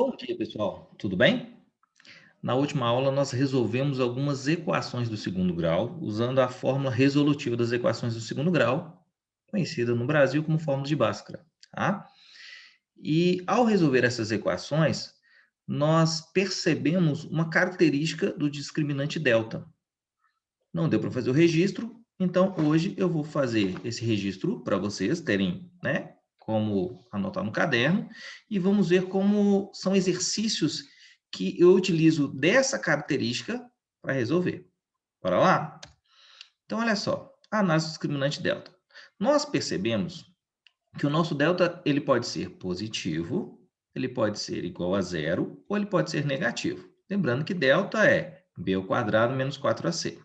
Bom dia, pessoal. Tudo bem? Na última aula, nós resolvemos algumas equações do segundo grau, usando a fórmula resolutiva das equações do segundo grau, conhecida no Brasil como fórmula de Bhaskara, tá? E ao resolver essas equações, nós percebemos uma característica do discriminante delta. Não deu para fazer o registro, então hoje eu vou fazer esse registro para vocês terem, né, como anotar no caderno, e vamos ver como são exercícios que eu utilizo dessa característica para resolver. Bora lá? Então, olha só, a análise do discriminante delta. Nós percebemos que o nosso delta ele pode ser positivo, ele pode ser igual a zero, ou ele pode ser negativo. Lembrando que delta é b ao quadrado menos 4ac.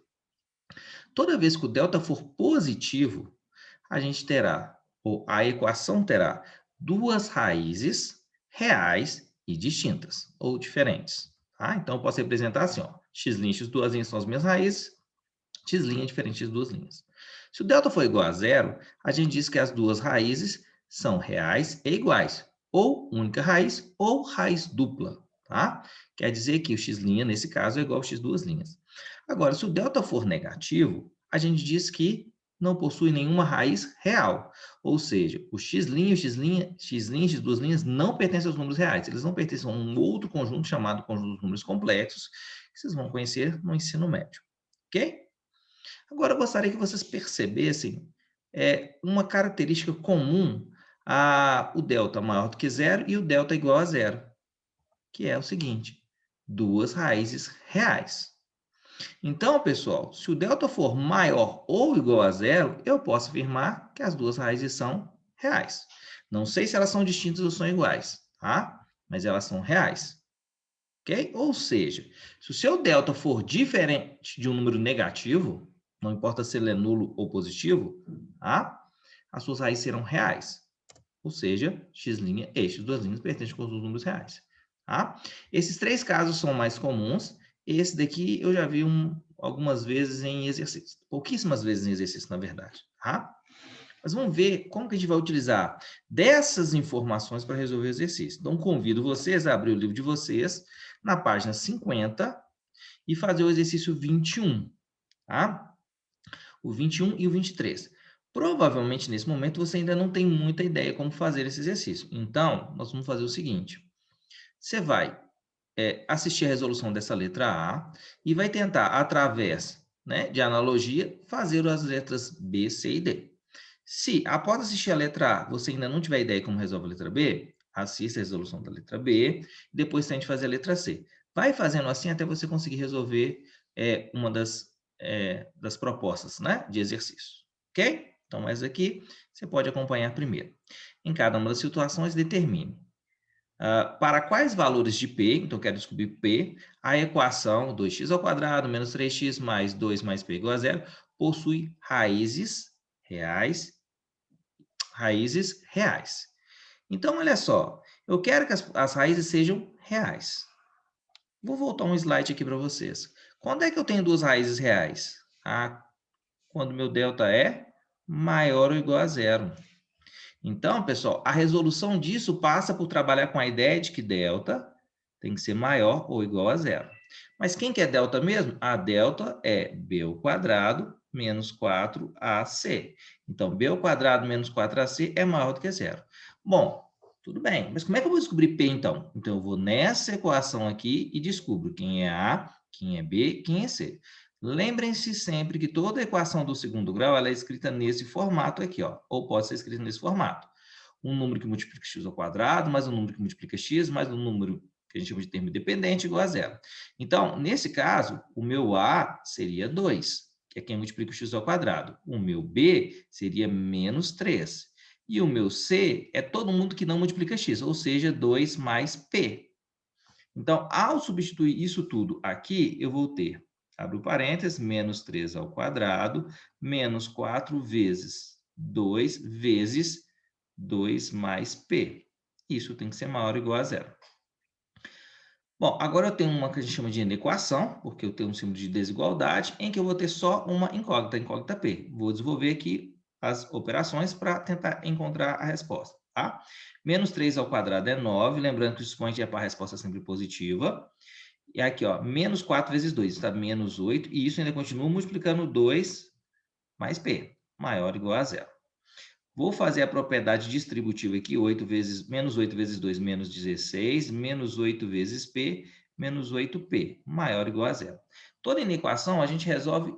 Toda vez que o delta for positivo, a gente terá, ou a equação terá, duas raízes reais e distintas, ou diferentes. Tá? Então, eu posso representar assim, ó, x', x duas linhas são as minhas raízes, x' é diferente de duas linhas. Se o delta for igual a zero, a gente diz que as duas raízes são reais e iguais, ou única raiz, ou raiz dupla. Tá? Quer dizer que o x', nesse caso, é igual ao x duas linhas. Agora, se o delta for negativo, a gente diz que não possui nenhuma raiz real. Ou seja, o x', x duas linhas não pertencem aos números reais. Eles não pertencem a um outro conjunto chamado conjunto dos números complexos, que vocês vão conhecer no ensino médio. Ok? Agora, eu gostaria que vocês percebessem uma característica comum a o delta maior do que zero e o delta igual a zero, que é o seguinte, duas raízes reais. Então, pessoal, se o delta for maior ou igual a zero, eu posso afirmar que as duas raízes são reais. Não sei se elas são distintas ou são iguais, tá? Mas elas são reais, ok? Ou seja, se o seu delta for diferente de um número negativo, não importa se ele é nulo ou positivo, tá? As suas raízes serão reais. Ou seja, x' e x duas linhas pertencem com os números reais. Tá? Esses três casos são mais comuns. Esse daqui eu já vi algumas vezes em exercício. Pouquíssimas vezes em exercício, na verdade. Tá? Mas vamos ver como que a gente vai utilizar dessas informações para resolver o exercício. Então, convido vocês a abrir o livro de vocês na página 50 e fazer o exercício 21. Tá? O 21 e o 23. Provavelmente, nesse momento, você ainda não tem muita ideia como fazer esse exercício. Então, nós vamos fazer o seguinte. Você vai assistir a resolução dessa letra A e vai tentar, através, né, de analogia, fazer as letras B, C e D. Se, após assistir a letra A, você ainda não tiver ideia como resolve a letra B, assista a resolução da letra B, depois tente fazer a letra C. Vai fazendo assim até você conseguir resolver uma das propostas, né, de exercício. Ok? Então, mas aqui você pode acompanhar primeiro. Em cada uma das situações, determine para quais valores de P, então eu quero descobrir P, a equação 2x ao quadrado menos 3x mais 2 mais P igual a zero possui raízes reais. Então, olha só, eu quero que as raízes sejam reais. Vou voltar um slide aqui para vocês. Quando é que eu tenho duas raízes reais? Quando meu delta é maior ou igual a zero. Então, pessoal, a resolução disso passa por trabalhar com a ideia de que delta tem que ser maior ou igual a zero. Mas quem que é delta mesmo? A delta é b ao quadrado menos 4ac. Então, b ao quadrado menos 4ac é maior do que zero. Bom, tudo bem. Mas como é que eu vou descobrir P, então? Então, eu vou nessa equação aqui e descubro quem é A, quem é B, quem é C. Lembrem-se sempre que toda equação do segundo grau ela é escrita nesse formato aqui, ó, ou pode ser escrita nesse formato. Um número que multiplica x ao quadrado, mais um número que multiplica x, mais um número que a gente chama de termo independente, igual a zero. Então, nesse caso, o meu A seria 2, que é quem multiplica o x ao quadrado. O meu B seria menos 3. E o meu C é todo mundo que não multiplica x, ou seja, 2 mais P. Então, ao substituir isso tudo aqui, eu vou ter, abre o parênteses, menos 3 ao quadrado, menos 4 vezes 2 vezes 2 mais P. Isso tem que ser maior ou igual a zero. Bom, agora eu tenho uma que a gente chama de inequação, porque eu tenho um símbolo de desigualdade, em que eu vou ter só uma incógnita, a incógnita P. Vou desenvolver aqui as operações para tentar encontrar a resposta. tá? Menos 3 ao quadrado é 9, lembrando que o expoente é para a resposta sempre positiva. E aqui, ó, menos 4 vezes 2, está menos 8, e isso ainda continua multiplicando 2 mais P, maior ou igual a zero. Vou fazer a propriedade distributiva aqui, menos 8 vezes 2, menos 16, menos 8 vezes P, menos 8P, maior ou igual a zero. Toda inequação a gente resolve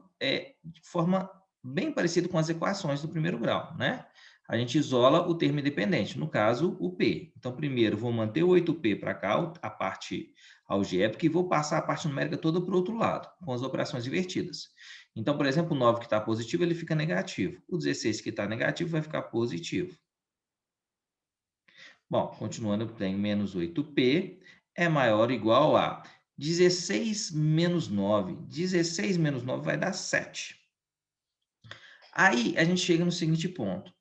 de forma bem parecida com as equações do primeiro grau, né? A gente isola o termo independente, no caso, o P. Então, primeiro, vou manter o 8P para cá, a parte algébrica, e vou passar a parte numérica toda para o outro lado, com as operações invertidas. Então, por exemplo, o 9 que está positivo, ele fica negativo. O 16 que está negativo vai ficar positivo. Bom, continuando, eu tenho menos 8P é maior ou igual a 16 menos 9. 16 menos 9 vai dar 7. Aí, a gente chega no seguinte ponto.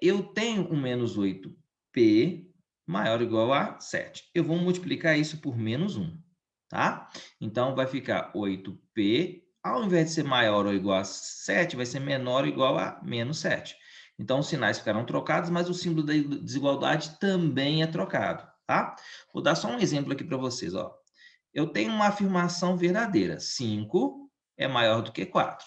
Eu tenho um menos 8P maior ou igual a 7. Eu vou multiplicar isso por menos 1, tá? Então, vai ficar 8P, ao invés de ser maior ou igual a 7, vai ser menor ou igual a menos 7. Então, os sinais ficaram trocados, mas o símbolo da desigualdade também é trocado, tá? Vou dar só um exemplo aqui para vocês, ó. Eu tenho uma afirmação verdadeira. 5 é maior do que 4,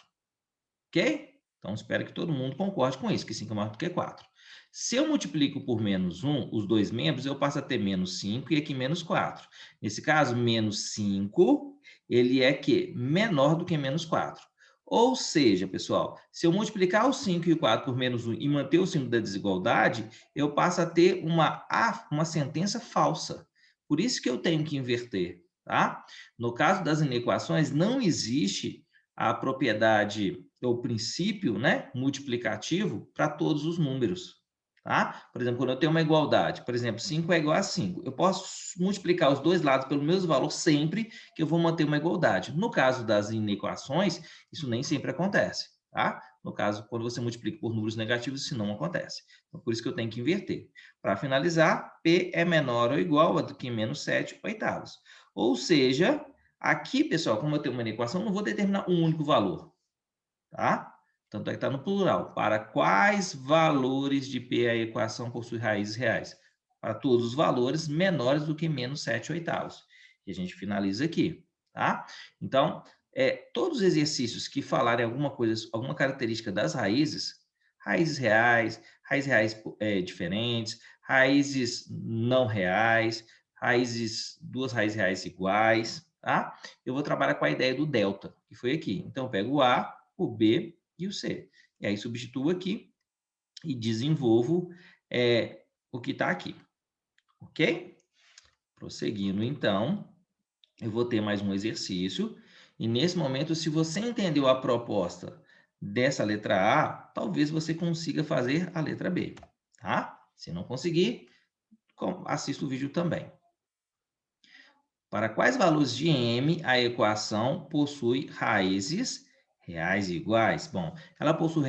ok? Então, espero que todo mundo concorde com isso, que 5 é maior do que 4. Se eu multiplico por menos 1, os dois membros, eu passo a ter menos 5 e aqui menos 4. Nesse caso, menos 5, ele é que menor do que menos 4. Ou seja, pessoal, se eu multiplicar o 5 e o 4 por menos 1 e manter o símbolo da desigualdade, eu passo a ter uma sentença falsa. Por isso que eu tenho que inverter, tá? No caso das inequações, não existe a propriedade ou princípio, né, multiplicativo para todos os números, tá? Por exemplo, quando eu tenho uma igualdade, por exemplo, 5 é igual a 5, eu posso multiplicar os dois lados pelo mesmo valor sempre que eu vou manter uma igualdade. No caso das inequações, isso nem sempre acontece, tá? No caso, quando você multiplica por números negativos, isso não acontece. Então, por isso que eu tenho que inverter. Para finalizar, P é menor ou igual a do que menos 7 oitavos. Ou seja, aqui, pessoal, como eu tenho uma equação, eu não vou determinar um único valor, tá? Tanto é que está no plural. Para quais valores de P a equação possui raízes reais? Para todos os valores menores do que menos 7 oitavos. E a gente finaliza aqui, tá? Então, todos os exercícios que falarem alguma coisa, alguma característica das raízes reais diferentes, raízes não reais, duas raízes reais iguais, tá? Eu vou trabalhar com a ideia do delta, que foi aqui. Então, eu pego o A, o B e o C. E aí, substituo aqui e desenvolvo o que está aqui, ok? Prosseguindo, então, eu vou ter mais um exercício. E, nesse momento, se você entendeu a proposta dessa letra A, talvez você consiga fazer a letra B, tá? Se não conseguir, assista o vídeo também. Para quais valores de m a equação possui raízes reais iguais? Bom, ela possui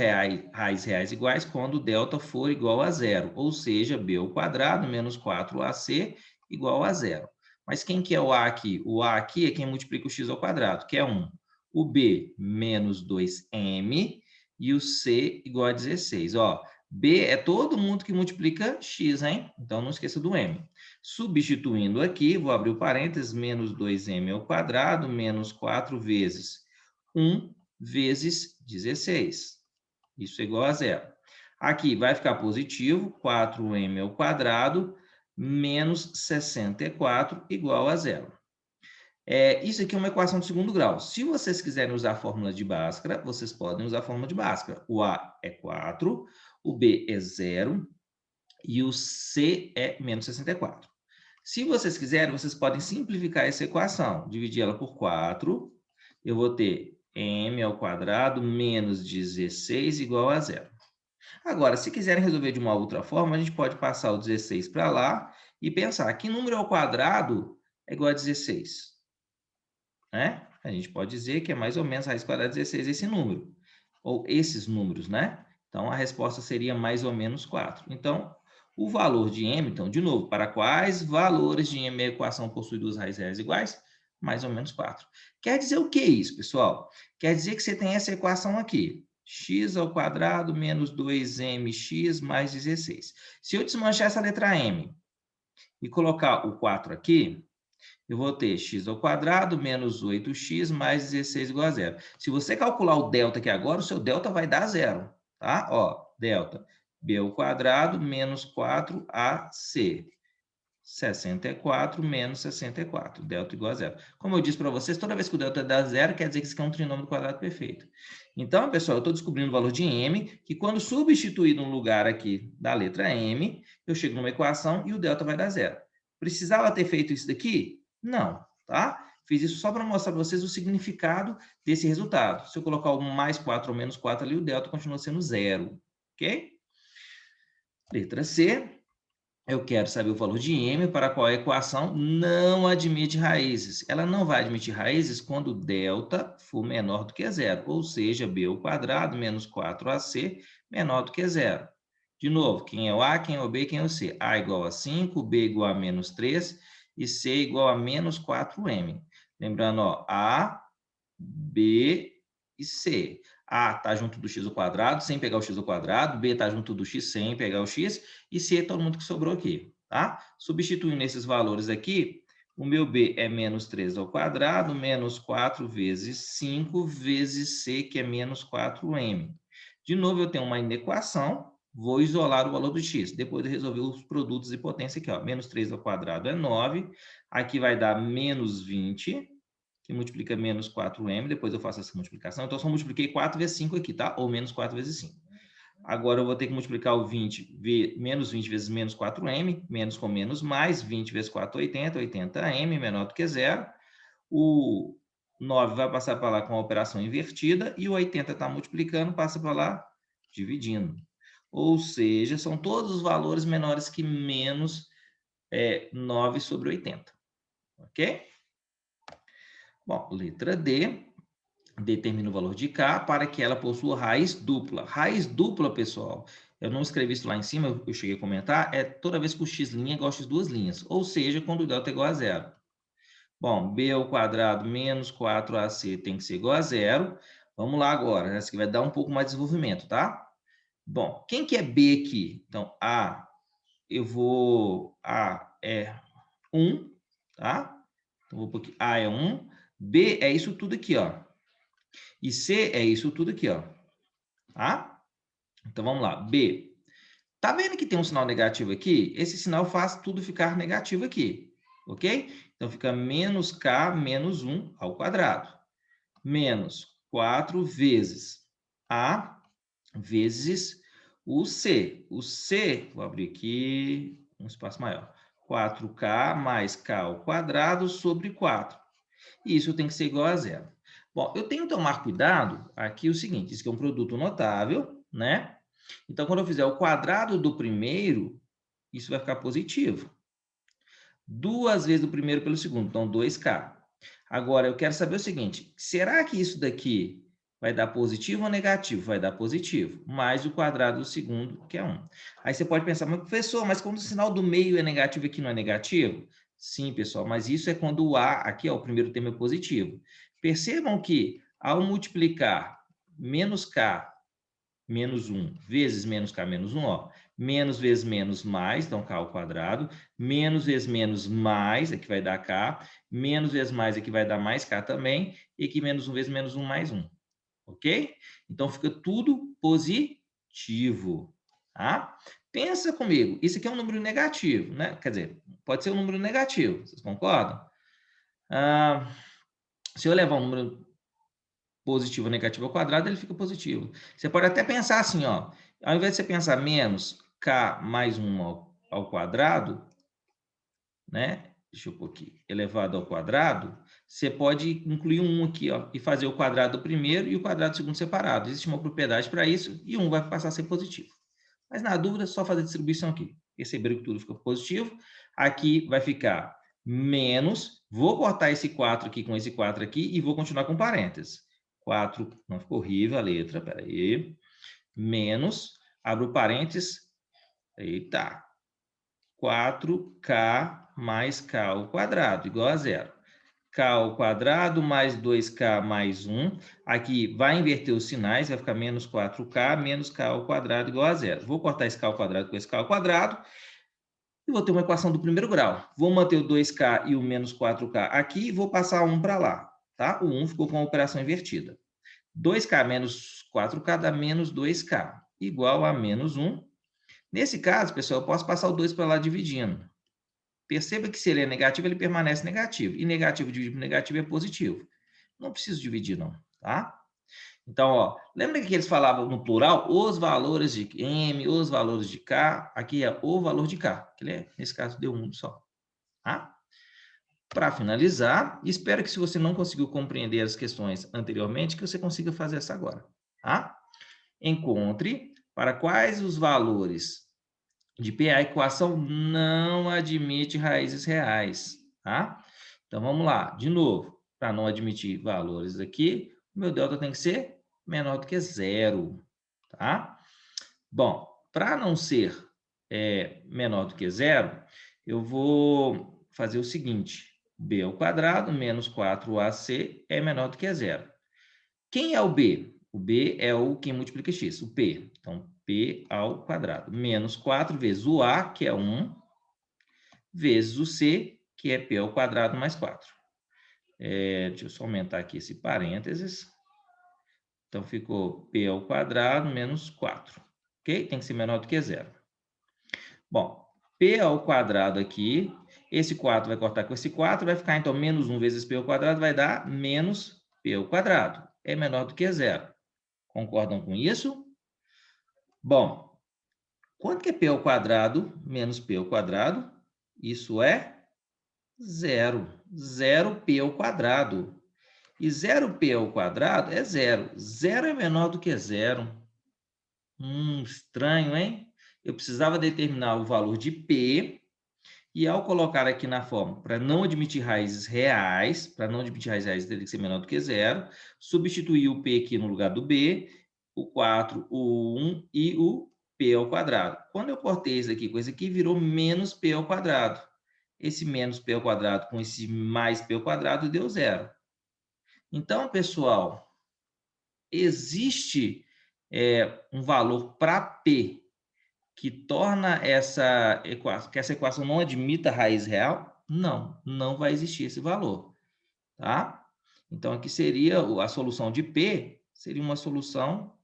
raízes reais iguais quando delta for igual a zero, ou seja, b ao quadrado menos 4ac igual a zero. Mas quem que é o a aqui? O a aqui é quem multiplica o x ao quadrado, que é 1. O b, menos 2m, e o c igual a 16. Ó, b é todo mundo que multiplica x, hein? Então, não esqueça do m. Substituindo aqui, vou abrir o parênteses, menos 2m ao quadrado, menos 4 vezes 1 vezes 16. Isso é igual a zero. Aqui vai ficar positivo, 4m ao quadrado, menos 64 igual a zero. Isso aqui é uma equação de segundo grau. Se vocês quiserem usar a fórmula de Bhaskara, vocês podem usar a fórmula de Bhaskara. O A é 4, o B é 0 e o C é menos 64. Se vocês quiserem, vocês podem simplificar essa equação. Dividir ela por 4. Eu vou ter m ao quadrado menos 16 igual a zero. Agora, se quiserem resolver de uma outra forma, a gente pode passar o 16 para lá e pensar que número ao quadrado é igual a 16. Né? A gente pode dizer que é mais ou menos a raiz quadrada de 16 esse número. Ou esses números, né? Então, a resposta seria mais ou menos 4. Então, o valor de m, então, de novo, para quais valores de m a equação possui duas raízes reais iguais? Mais ou menos 4. Quer dizer o que isso, pessoal? Quer dizer que você tem essa equação aqui. x ao quadrado menos 2mx mais 16. Se eu desmanchar essa letra m e colocar o 4 aqui, eu vou ter x ao quadrado menos 8x mais 16 igual a zero. Se você calcular o delta aqui agora, o seu delta vai dar zero, tá? Ó, delta b ao quadrado menos 4ac. 64 menos 64, delta igual a zero. Como eu disse para vocês, toda vez que o delta dá zero, quer dizer que isso aqui é um trinômio quadrado perfeito. Então, pessoal, eu estou descobrindo o valor de m, que quando substituído no lugar aqui da letra m, eu chego numa equação e o delta vai dar zero. Precisava ter feito isso daqui? Não, tá? Fiz isso só para mostrar para vocês o significado desse resultado. Se eu colocar o mais 4 ou menos 4 ali, o delta continua sendo zero, ok? Letra C. Eu quero saber o valor de m para a qual a equação não admite raízes. Ela não vai admitir raízes quando delta for menor do que zero, ou seja, b ao quadrado menos 4ac menor do que zero. De novo, quem é o a, quem é o b, quem é o c? A igual a 5, b igual a menos 3 e c igual a menos 4m. Lembrando, ó, a, b e c. A está junto do x ao quadrado, sem pegar o x ao quadrado. B está junto do x, sem pegar o x. E C é todo mundo que sobrou aqui, tá? Substituindo esses valores aqui, o meu B é menos 3 ao quadrado, menos 4 vezes 5 vezes C, que é menos 4m. De novo, eu tenho uma inequação, vou isolar o valor do x. Depois de resolver os produtos de potência aqui, ó. Menos 3 ao quadrado é 9. Aqui vai dar menos 20, que multiplica menos 4m, depois eu faço essa multiplicação. Então, eu só multipliquei 4 vezes 5 aqui, tá? Ou menos 4 vezes 5. Agora, eu vou ter que multiplicar o 20, menos 20 vezes menos 4m, menos com menos mais, 20 vezes 4, 80, 80m, menor do que zero. O 9 vai passar para lá com a operação invertida, e o 80 está multiplicando, passa para lá dividindo. Ou seja, são todos os valores menores que menos 9 sobre 80. Ok? Bom, letra D, determina o valor de K para que ela possua raiz dupla. Raiz dupla, pessoal, eu não escrevi isso lá em cima, eu cheguei a comentar, é toda vez que o x' é igual a x duas linhas, ou seja, quando o delta é igual a zero. Bom, b ao quadrado menos 4ac tem que ser igual a zero. Vamos lá agora, essa aqui vai dar um pouco mais de desenvolvimento, tá? Bom, quem que é b aqui? Então, a é 1, tá? Então, vou pôr aqui, a é 1, b é isso tudo aqui, ó. E C é isso tudo aqui, ó. Tá? Então, vamos lá. B. Tá vendo que tem um sinal negativo aqui? Esse sinal faz tudo ficar negativo aqui. Ok? Então, fica menos K menos 1 ao quadrado. Menos 4 vezes A vezes o C. O C, vou abrir aqui um espaço maior. 4K mais K ao quadrado sobre 4. E isso tem que ser igual a zero. Bom, eu tenho que tomar cuidado aqui o seguinte, isso aqui é um produto notável, né? Então, quando eu fizer o quadrado do primeiro, isso vai ficar positivo. 2 vezes o primeiro pelo segundo, então 2K. Agora, eu quero saber o seguinte, será que isso daqui vai dar positivo ou negativo? Vai dar positivo, mais o quadrado do segundo, que é 1. Aí você pode pensar, mas professor, mas quando o sinal do meio é negativo aqui não é negativo? Sim, pessoal, mas isso é quando o A, aqui, ó, o primeiro termo é positivo. Percebam que, ao multiplicar menos K menos 1 vezes menos K menos 1, ó, menos vezes menos mais, então K ao quadrado, menos vezes menos mais, aqui vai dar K, menos vezes mais aqui vai dar mais K também, e aqui menos 1 vezes menos 1 mais 1, ok? Então, fica tudo positivo, tá? Pensa comigo, isso aqui é um número negativo, né? Quer dizer, pode ser um número negativo, vocês concordam? Se eu levar um número positivo ou negativo ao quadrado, ele fica positivo. Você pode até pensar assim, ó, ao invés de você pensar menos K mais 1 ao quadrado, né? Deixa eu pôr aqui, elevado ao quadrado, você pode incluir um aqui, ó, e fazer o quadrado do primeiro e o quadrado do segundo separado. Existe uma propriedade para isso e um vai passar a ser positivo. Mas na dúvida, é só fazer a distribuição aqui. Perceberam que tudo fica positivo. Aqui vai ficar menos, vou cortar esse 4 aqui com esse 4 aqui e vou continuar com parênteses. 4, não ficou horrível a letra, peraí. Menos, abro parênteses, eita, 4K mais K ao quadrado, igual a zero. k ao quadrado mais 2k mais 1. Aqui vai inverter os sinais, vai ficar menos 4k menos k ao quadrado igual a zero. Vou cortar esse k ao quadrado com esse k ao quadrado e vou ter uma equação do primeiro grau. Vou manter o 2k e o menos 4k aqui e vou passar 1 para lá. Tá? O 1 ficou com a operação invertida. 2k menos 4k dá menos 2k, igual a menos 1. Nesse caso, pessoal, eu posso passar o 2 para lá dividindo. Perceba que se ele é negativo, ele permanece negativo. E negativo dividido por negativo é positivo. Não preciso dividir, não, tá? Então, ó, lembra que eles falavam no plural? Os valores de M, os valores de K. Aqui é o valor de K. Que ele nesse caso, deu um só. Tá? Para finalizar, espero que se você não conseguiu compreender as questões anteriormente, que você consiga fazer essa agora. Tá? Encontre para quais os valores de P a equação não admite raízes reais, tá? Então, vamos lá. De novo, para não admitir valores aqui, o meu delta tem que ser menor do que zero, tá? Bom, para não ser menor do que zero, eu vou fazer o seguinte. B ao quadrado menos 4AC é menor do que zero. Quem é o B? O B é o que multiplica x, o P. Então, P ao quadrado. Menos 4 vezes o A, que é 1, vezes o C, que é P ao quadrado mais 4. Deixa eu só aumentar aqui esse parênteses. Então, ficou P ao quadrado menos 4. Ok? Tem que ser menor do que zero. Bom, P ao quadrado aqui, esse 4 vai cortar com esse 4, vai ficar, então, menos 1 vezes P ao quadrado vai dar menos P ao quadrado. É menor do que zero. Concordam com isso? Bom, quanto que é P ao quadrado menos P ao quadrado? Isso é zero. Zero P ao quadrado. E zero P ao quadrado é zero. Zero é menor do que zero. Estranho, hein? Eu precisava determinar o valor de P e ao colocar aqui na fórmula, para não admitir raízes reais, teria que ser menor do que zero, substituir o P aqui no lugar do B, o 4, o 1 e o P ao quadrado. Quando eu cortei isso aqui com esse aqui, virou menos P ao quadrado. Esse menos P ao quadrado com esse mais P ao quadrado deu zero. Então, pessoal, existe um valor para P que torna que essa equação não admita raiz real? Não, não vai existir esse valor, tá? Então, aqui seria a solução de P, seria uma solução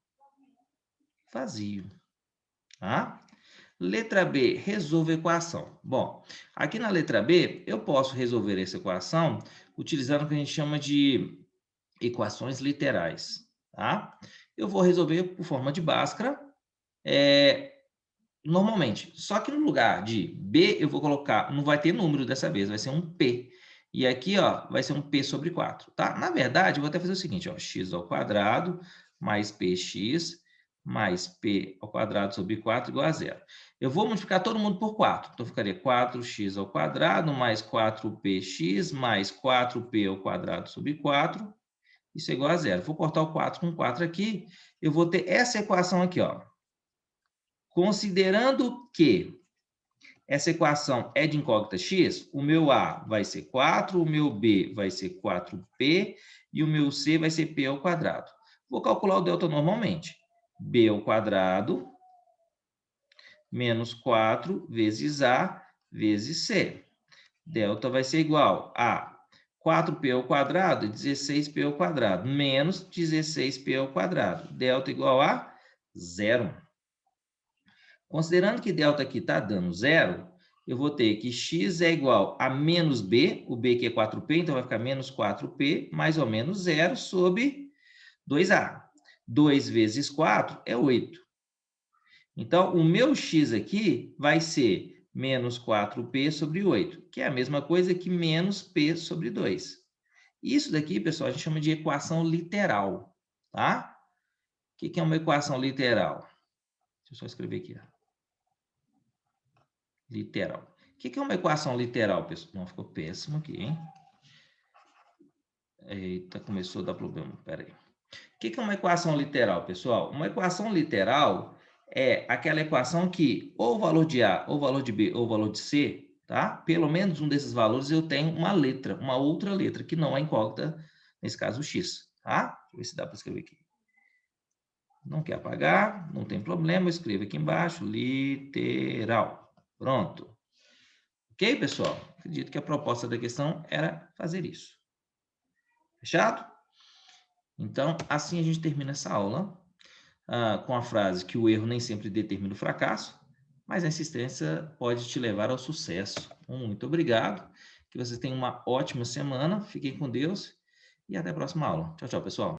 vazio, tá? Letra B, resolva a equação. Bom, aqui na letra B, eu posso resolver essa equação utilizando o que a gente chama de equações literais, tá? Eu vou resolver por forma de Bhaskara, normalmente. Só que no lugar de B, eu vou colocar, não vai ter número dessa vez, vai ser um P. E aqui, ó, vai ser um P sobre 4, tá? Na verdade, eu vou até fazer o seguinte, ó, x ao quadrado mais px mais p ao quadrado sobre 4 igual a zero. Eu vou multiplicar todo mundo por 4. Então, ficaria 4x ao quadrado mais 4px mais 4p ao quadrado sobre 4. Isso é igual a zero. Vou cortar o 4 com 4 aqui. Eu vou ter essa equação aqui, ó. Considerando que essa equação é de incógnita x, o meu A vai ser 4, o meu B vai ser 4p e o meu C vai ser p ao quadrado. Vou calcular o delta normalmente. B ao quadrado menos 4 vezes A vezes C. Delta vai ser igual a 4p ao quadrado e 16p ao quadrado, menos 16p ao quadrado. Delta igual a zero. Considerando que delta aqui está dando zero, eu vou ter que x é igual a menos b, o b que é 4p, então vai ficar menos 4p, mais ou menos zero sobre 2a. 2 vezes 4 é 8. Então, o meu x aqui vai ser menos 4p sobre 8, que é a mesma coisa que menos p sobre 2. Isso daqui, pessoal, a gente chama de equação literal, tá? O que é uma equação literal? Deixa eu só escrever aqui, ó. Literal. O que é uma equação literal, pessoal? Não, ficou péssimo aqui, hein? Eita, começou a dar problema. Pera aí. O que é uma equação literal, pessoal? Uma equação literal é aquela equação que ou o valor de A, ou o valor de B, ou o valor de C tá? Pelo menos um desses valores eu tenho uma letra, uma outra letra, que não é incógnita, nesse caso o x, tá? Deixa eu ver se dá para escrever aqui. Não quer apagar, não tem problema, eu escrevo aqui embaixo, literal. Pronto. Ok, pessoal? Acredito que a proposta da questão era fazer isso. Fechado? Então, assim a gente termina essa aula, com a frase que o erro nem sempre determina o fracasso, mas a insistência pode te levar ao sucesso. Muito obrigado, que vocês tenham uma ótima semana, fiquem com Deus e até a próxima aula. Tchau, tchau, pessoal.